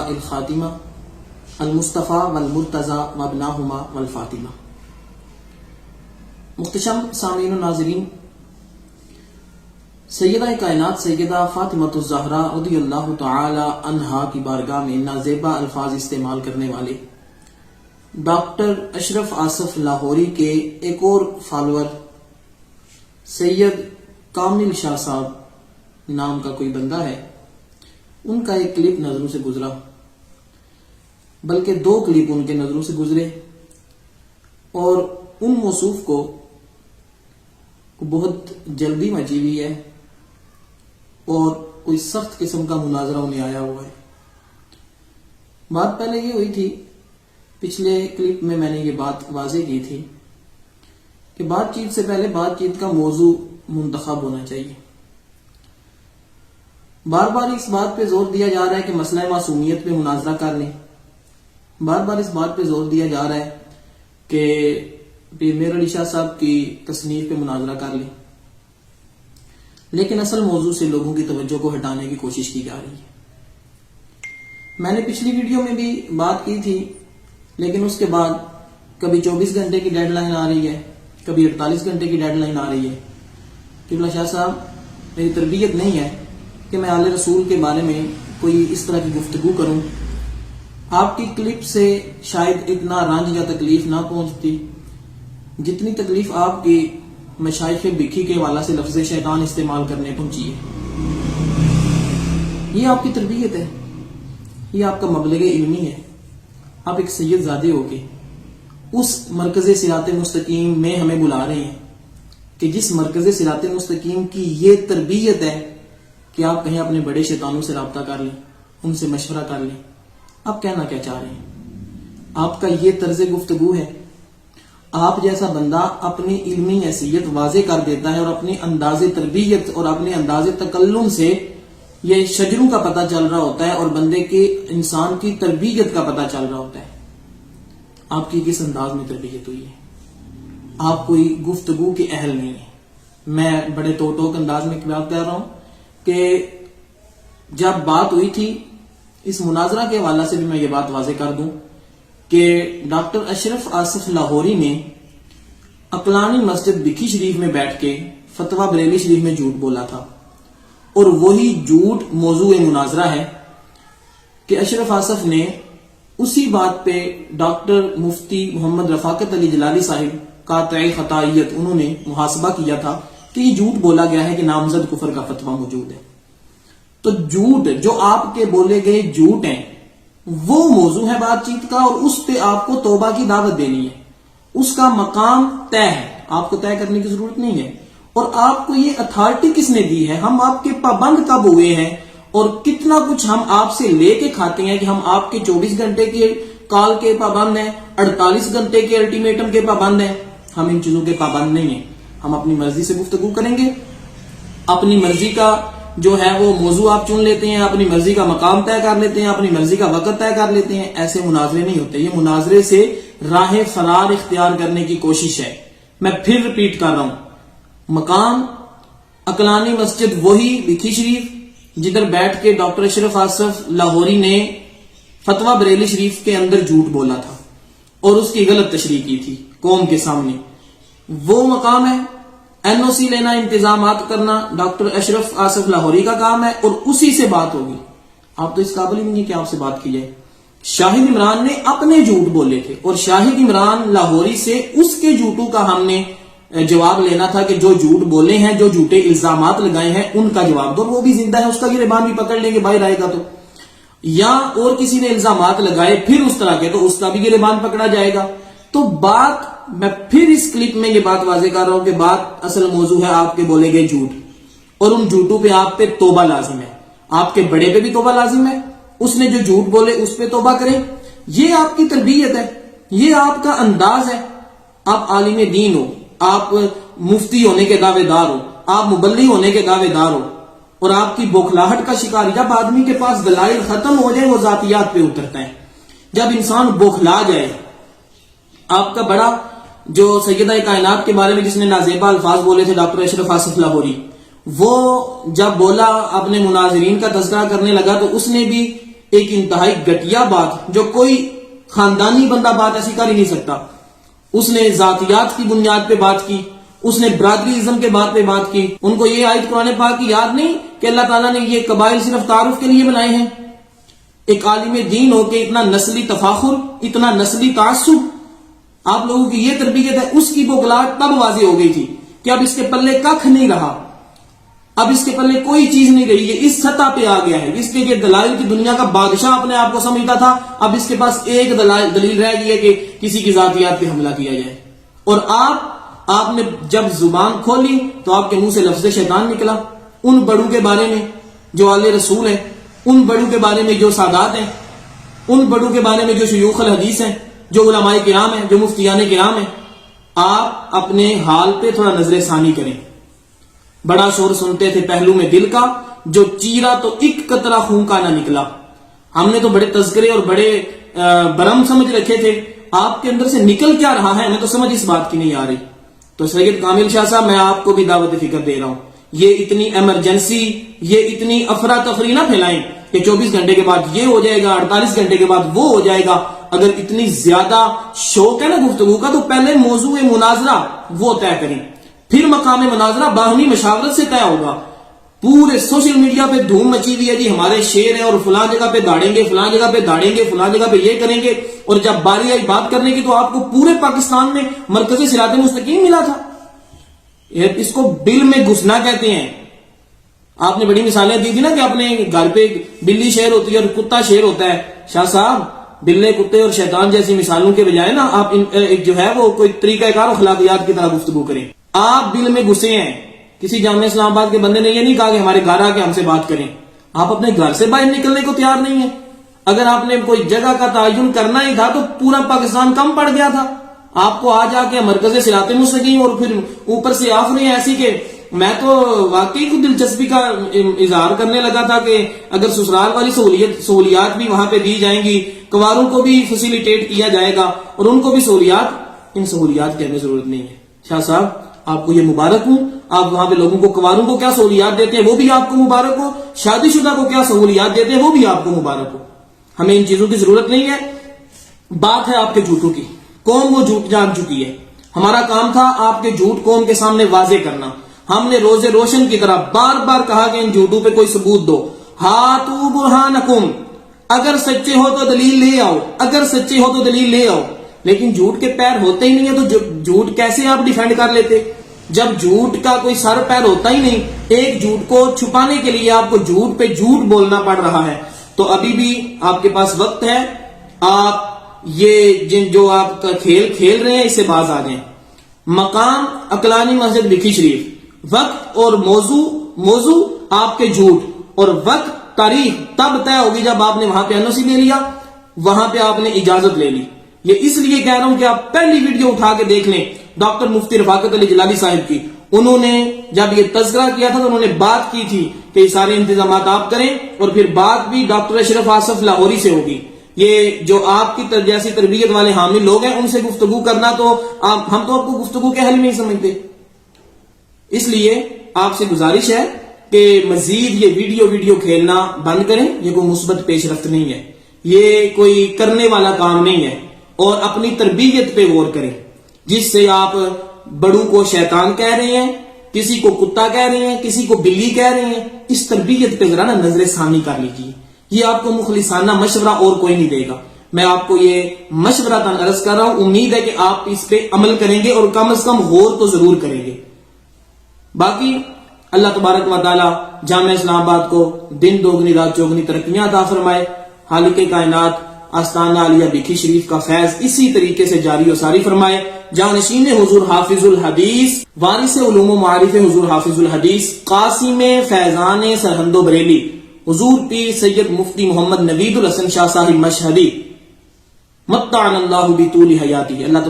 الخاتمہ المصطفیٰ والمرتضیٰ وابناہما والفاطمہ۔ محتشم سامعین و ناظرین، سیدہ کائنات سیدہ فاطمۃ الزہرا رضی اللہ تعالی عنہا کی بارگاہ میں نازیبا الفاظ استعمال کرنے والے ڈاکٹر اشرف آصف لاہوری کے ایک اور فالوور سید کامل شاہ صاحب نام کا کوئی بندہ ہے، ان کا ایک کلپ نظروں سے گزرا، بلکہ 2 کلپ ان کے نظروں سے گزرے، اور ان موصوف کو بہت جلدی مچی ہوئی ہے اور کوئی سخت قسم کا مناظرہ انہیں آیا ہوا ہے۔ بات پہلے یہ ہوئی تھی، پچھلے کلپ میں نے یہ بات واضح کی تھی کہ بات چیت سے پہلے بات چیت کا موضوع منتخب ہونا چاہیے۔ بار بار اس بات پہ زور دیا جا رہا ہے کہ مسئلہ معصومیت پہ مناظرہ کر لیں، بار بار اس بات پہ زور دیا جا رہا ہے کہ پیر مہر علی شاہ صاحب کی تصنیف پہ مناظرہ کر لیں، لیکن اصل موضوع سے لوگوں کی توجہ کو ہٹانے کی کوشش کی جا رہی ہے۔ میں نے پچھلی ویڈیو میں بھی بات کی تھی، لیکن اس کے بعد کبھی 24 گھنٹے کی ڈیڈ لائن آ رہی ہے، کبھی 48 گھنٹے کی ڈیڈ لائن آ رہی ہے۔ قبلہ شاہ صاحب، میری تربیت نہیں ہے کہ میں آل رسول کے بارے میں کوئی اس طرح کی گفتگو کروں۔ آپ کی کلپ سے شاید اتنا رنج یا تکلیف نہ پہنچتی جتنی تکلیف آپ کی مشائخ بکھی کے حوالے سے لفظ شیطان استعمال کرنے پہنچی ہے۔ یہ آپ کی تربیت ہے، یہ آپ کا مبلغ علمی ہے۔ آپ ایک سید زادے ہو کے اس مرکز صراط مستقیم میں ہمیں بلا رہے ہیں کہ جس مرکز صراط مستقیم کی یہ تربیت ہے کہ آپ کہیں اپنے بڑے شیطانوں سے رابطہ کر لیں، ان سے مشورہ کر لیں۔ آپ کہنا کیا چاہ رہے ہیں؟ آپ کا یہ طرز گفتگو ہے؟ آپ جیسا بندہ اپنی علمی حیثیت واضح کر دیتا ہے اور اپنے انداز تربیت اور اپنے انداز تکلم سے یہ شجروں کا پتہ چل رہا ہوتا ہے اور بندے کے انسان کی تربیت کا پتہ چل رہا ہوتا ہے۔ آپ کی کس انداز میں تربیت ہوئی ہے؟ آپ کوئی گفتگو کے اہل نہیں ہیں۔ میں بڑے ٹوک انداز میں بات کر رہا ہوں کہ جب بات ہوئی تھی اس مناظرہ کے حوالے سے بھی میں یہ بات واضح کر دوں کہ ڈاکٹر اشرف آصف لاہوری نے عقلانی مسجد بکھی شریف میں بیٹھ کے فتویٰ بریلی شریف میں جھوٹ بولا تھا، اور وہی جھوٹ موضوع مناظرہ ہے کہ اشرف آصف نے اسی بات پہ ڈاکٹر مفتی محمد رفاقت علی جلالی صاحب قاطع خطائیت انہوں نے محاسبہ کیا تھا کہ یہ جھوٹ بولا گیا ہے کہ نامزد کفر کا فتویٰ موجود ہے۔ تو جھوٹ جو آپ کے بولے گئے جھوٹ ہیں وہ موضوع ہے بات چیت کا، اور اس پہ آپ کو توبہ کی دعوت دینی ہے۔ اس کا مقام طے ہے، آپ کو طے کرنے کی ضرورت نہیں ہے۔ اور آپ کو یہ اتھارٹی کس نے دی ہے؟ ہم آپ کے پابند کب ہوئے ہیں اور کتنا کچھ ہم آپ سے لے کے کھاتے ہیں کہ ہم آپ کے 24 گھنٹے کے کال کے پابند ہیں، 48 گھنٹے کے الٹیمیٹم کے پابند ہیں؟ ہم ان چیزوں کے پابند نہیں ہیں۔ ہم اپنی مرضی سے گفتگو کریں گے، اپنی مرضی کا جو ہے وہ موضوع آپ چن لیتے ہیں، اپنی مرضی کا مقام طے کر لیتے ہیں، اپنی مرضی کا وقت طے کر لیتے ہیں۔ ایسے مناظرے نہیں ہوتے، یہ مناظرے سے راہ فرار اختیار کرنے کی کوشش ہے۔ میں پھر ریپیٹ کر رہا ہوں، مقام عقلانی مسجد وہی بکھی شریف جدھر بیٹھ کے ڈاکٹر اشرف آصف لاہوری نے فتویٰ بریلی شریف کے اندر جھوٹ بولا تھا اور اس کی غلط تشریح کی تھی قوم کے سامنے، وہ مقام ہے۔ این او سی لینا، انتظامات کرنا ڈاکٹر اشرف آصف لاہوری کا کام ہے، اور اسی سے بات ہوگی۔ آپ تو اس قابل ہی نہیں کہ آپ سے بات کی جائے۔ شاہد عمران نے اپنے جھوٹ بولے تھے اور شاہد عمران لاہوری سے اس کے جھوٹوں کا ہم نے جواب لینا تھا کہ جو جھوٹ بولے ہیں، جو جھوٹے الزامات لگائے ہیں، ان کا جواب دو۔ وہ بھی زندہ ہے، اس کا گریبان بھی پکڑ لیں گے باہر آئے گا تو، یا اور کسی نے الزامات لگائے پھر اس طرح کے تو اس کا بھی گریبان پکڑا جائے گا۔ تو بات میں پھر اس کلپ میں یہ بات واضح کر رہا ہوں کہ بات اصل موضوع ہے آپ کے بولے گئے جھوٹ، اور ان جھوٹوں پہ آپ پہ توبہ لازم ہے۔ آپ کے بڑے پہ بھی توبہ لازم ہے، اس نے جو جھوٹ بولے اس پہ توبہ کریں۔ یہ آپ کی تربیت ہے، یہ آپ کا انداز ہے۔ آپ عالم دین ہو، آپ مفتی ہونے کے دعوے دار ہو، آپ مبلغ ہونے کے دعوے دار ہو، اور آپ کی بوکھلاہٹ کا شکار جب آدمی کے پاس دلائل ختم ہو جائے وہ ذاتیات پہ اترتا ہے۔ جب انسان بوکھلا جائے، آپ کا بڑا جو سیدہ کائنات کے بارے میں جس نے نازیبا الفاظ بولے تھے ڈاکٹر اشرف آصف لاہوری، وہ جب بولا اپنے مناظرین کا تذکرہ کرنے لگا تو اس نے بھی ایک انتہائی گھٹیا بات جو کوئی خاندانی بندہ بات ایسی کر ہی نہیں سکتا. اس نے ذاتیات کی بنیاد پہ بات کی, اس نے برادری ازم کے بات پہ بات کی. ان کو یہ آیت قرآن پاک کی یاد نہیں کہ اللہ تعالیٰ نے یہ قبائل صرف تعارف کے لیے بنائے ہیں. ایک عالم دین ہو کے اتنا نسلی تفاخر, اتنا نسلی تعصب, آپ لوگوں کی یہ تربیت ہے. اس کی بوگلاہٹ تب واضح ہو گئی تھی کہ اب اس کے پلے ککھ نہیں رہا, اب اس کے پلے کوئی چیز نہیں رہی. یہ اس سطح پہ آ گیا ہے. اس کے یہ دلائل کی دنیا کا بادشاہ اپنے آپ کو سمجھتا تھا, اب اس کے پاس ایک دلیل رہ گئی ہے کہ کسی کی ذاتیات پہ حملہ کیا جائے. اور آپ نے جب زبان کھولی تو آپ کے منہ سے لفظ شیطان نکلا. ان بڑوں کے بارے میں جو آل رسول ہیں, ان بڑوں کے بارے میں جو سادات ہیں, ان بڑوں کے بارے میں جو شیوخ الحدیث ہیں, جو علماء کرام ہیں, جو مفتیان کرام ہیں. آپ اپنے حال پہ تھوڑا نظر ثانی کریں. بڑا شور سنتے تھے پہلو میں دل کا, جو چیرا تو ایک قطرہ خون کا نہ نکلا. ہم نے تو بڑے تذکرے اور بڑے برم سمجھ رکھے تھے, آپ کے اندر سے نکل کیا رہا ہے ہمیں تو سمجھ اس بات کی نہیں آ رہی. تو سید کامل شاہ صاحب, میں آپ کو بھی دعوت فکر دے رہا ہوں, یہ اتنی ایمرجنسی, یہ اتنی افراتفری نہ پھیلائیں کہ 24 گھنٹے کے بعد یہ ہو جائے گا, 48 گھنٹے کے بعد وہ ہو جائے گا. اگر اتنی زیادہ شوق ہے نا گفتگو کا, تو پہلے موضوع مناظرہ وہ طے کریں, پھر مقام مناظرہ باہمی مشاورت سے طے ہوگا. پورے سوشل میڈیا پہ دھوم مچی ہوئی ہے جی ہمارے شعر ہیں اور فلاں جگہ پہ داڑیں گے, فلاں جگہ پہ داڑیں گے, فلاں جگہ پہ یہ کریں گے. اور جب باری آئی بات کرنے کی تو آپ کو پورے پاکستان میں مرکزی صراط مستقیم ملا تھا. اس کو بل میں گھسنا کہتے ہیں. آپ نے بڑی مثالیں دی تھی نا کہ اپنے گھر پہ بلی شیر ہوتی ہے اور کتا شیر ہوتا ہے. شاہ صاحب, بلے, کتے اور شیطان جیسی مثالوں کے بجائے نا آپ جو ہے وہ کوئی طریقہ کار اخلاقیات کی طرح گفتگو کریں. آپ بل میں گھسے ہیں. کسی جامعہ اسلام آباد کے بندے نے یہ نہیں کہا کہ ہمارے گھر آ کے ہم سے بات کریں. آپ اپنے گھر سے باہر نکلنے کو تیار نہیں ہیں. اگر آپ نے کوئی جگہ کا تعین کرنا ہی تھا تو پورا پاکستان کم پڑ گیا تھا. آپ کو آ جا کے مرکز صراط مستقیم اور پھر اوپر سے آفریں ایسی کہ میں تو واقعی کو دلچسپی کا اظہار کرنے لگا تھا کہ اگر سسرال والی سہولیات بھی وہاں پہ دی جائیں گی, کنواروں کو بھی فیسیلیٹیٹ کیا جائے گا اور ان کو بھی سہولیات. ان سہولیات کی ہمیں ضرورت نہیں ہے. شاہ صاحب, آپ کو یہ مبارک ہوں, آپ وہاں پہ لوگوں کو, کنواروں کو کیا سہولیات دیتے ہیں وہ بھی آپ کو مبارک ہو, شادی شدہ کو کیا سہولیات دیتے ہیں وہ بھی آپ کو مبارک ہو. ہمیں ان چیزوں کی ضرورت نہیں ہے. بات ہے آپ کے جھوٹوں کی. قوم وہ جھوٹ جان چکی ہے. ہمارا کام تھا آپ کے جھوٹ قوم کے سامنے واضح کرنا. ہم نے روزے روشن کی طرح بار بار کہا کہ ان جھوٹوں پہ کوئی ثبوت دو. ہاتھو برہانکم, اگر سچے ہو تو دلیل لے آؤ, اگر سچے ہو تو دلیل لے آؤ. لیکن جھوٹ کے پیر ہوتے ہی نہیں ہے تو جھوٹ کیسے آپ ڈیفینڈ کر لیتے؟ جب جھوٹ کا کوئی سر پیر ہوتا ہی نہیں, ایک جھوٹ کو چھپانے کے لیے آپ کو جھوٹ پہ جھوٹ بولنا پڑ رہا ہے. تو ابھی بھی آپ کے پاس وقت ہے. آپ یہ جو آپ کا کھیل کھیل رہے ہیں اس سے باز آ جائیں. مقام عقلانی مسجد بکھی شریف, وقت اور موضوع آپ کے جھوٹ, اور وقت تاریخ تب طے ہوگی جب آپ نے وہاں پہ NOC لے لیا, وہاں پہ آپ نے اجازت لے لی. یہ اس لیے کہہ رہا ہوں کہ آپ پہلی ویڈیو اٹھا کے دیکھ لیں ڈاکٹر مفتی رفاقت علی جلالی صاحب کی. انہوں نے جب یہ تذکرہ کیا تھا تو انہوں نے بات کی تھی کہ یہ سارے انتظامات آپ کریں, اور پھر بات بھی ڈاکٹر اشرف آصف لاہوری سے ہوگی. یہ جو آپ کی جیسی تربیت والے حامل لوگ ہیں ان سے گفتگو کرنا, تو ہم تو آپ کو گفتگو کے حل نہیں سمجھتے. اس لیے آپ سے گزارش ہے کہ مزید یہ ویڈیو کھیلنا بند کریں. یہ کوئی مثبت پیش رفت نہیں ہے, یہ کوئی کرنے والا کام نہیں ہے. اور اپنی تربیت پہ غور کریں. جس سے آپ بڑوں کو شیطان کہہ رہے ہیں, کسی کو کتا کہہ رہے ہیں, کسی کو بلی کہہ رہے ہیں, اس تربیت پہ ذرا نا نظر ثانی کر لیجیے. یہ آپ کو مخلصانہ مشورہ اور کوئی نہیں دے گا. میں آپ کو یہ مشورہ عرض کر رہا ہوں, امید ہے کہ آپ اس پہ عمل کریں گے اور کم از کم غور تو ضرور کریں گے. باقی اللہ تبارک و تعالی جامعہ اسلام آباد کو دن دوگنی رات چوگنی ترقیاں عطا فرمائے. خالق کائنات آستانہ عالیہ بکھی شریف کا فیض اسی طریقے سے جاری و ساری فرمائے. جانشین حضور حافظ الحدیث, وارث علوم و معارف حضور حافظ الحدیث, قاسم فیضان سرہند و بریلی حضور پیر سید مفتی محمد نوید الحسن شاہ صاحب مشہدی, متعنا اللہ بطول حیاتی. اللہ